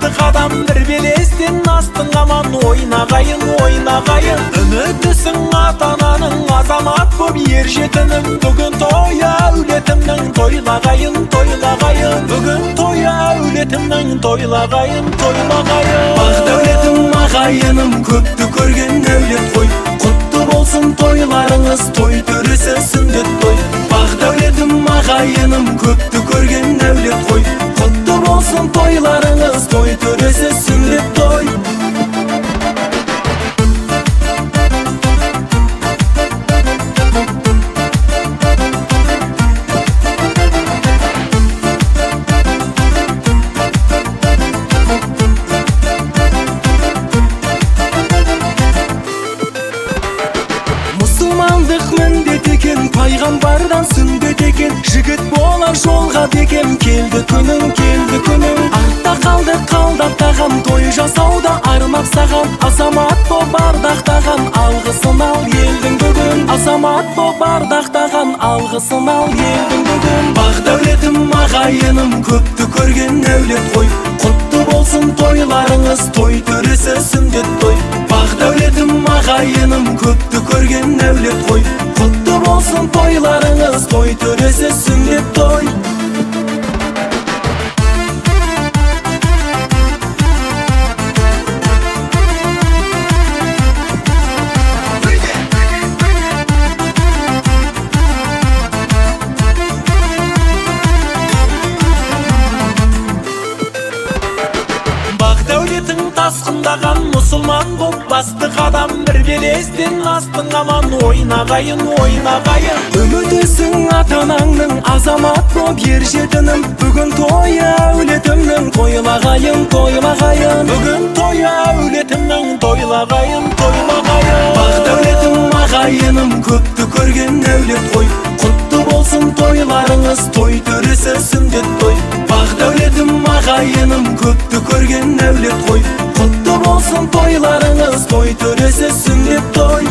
бастық адам бір белестен астың аман ойнағайын ойнағайын. Үмітісің ата-ананың азамат боп ер жетінім. Бүгін той әулетімнің тойлағайын тойлағайын. Бүгін той әулетімнің тойлағайын тойлағайын. Бақ дәулетім ағайыным көпті көрген әулет қой. Құтты болсын тойларыңыз, той төресі сүндет той. Бақ дәулетім ағайыным көпті көрген әулет қой. Құтты болсын тойларыңыз, той төресі сүндет той. Мұсылмандық міндет екен, пайғамбардан сүндет екен. Жігіт болар жолға бекем, келді күнің, келді күнің. Артта қалды қалдаттаған, той жасауда армақ саған. Азамат боп ардақтаған, алғысын ал елдің бүгін. Азамат боп ардақтаған, алғысын ал елдің бүгін. Бақ дәулетім ағайыным көпті көрген әулет қой. Құтты болсын тойларыңыз, той төресі сүндет той. Бақ дәулетім ағайыным көпті көрген әулет қой. Құтты болсын тойларыңыз, той төресі сүндет той. Тасқындаған мұсылман боп бастық адам бір белестен астың аман ойнағайын ойнағайын. Үмітісің ата-анаңның азамат боп ер жетінім. Бүгін той әулетімнің тойлағайын тойлағайын. Бүгін той әулетімнің тойлағайын тойлағайын. Бақ дәулетім ағайыным көпті көрген әулет қой. Құтты болсын тойларыңыз, той төресі сүндет той. Бақ дәулетім ағайыным көпті көрген әулет қой. Құтты болсын тойларыңыз, той төресі сүндет той.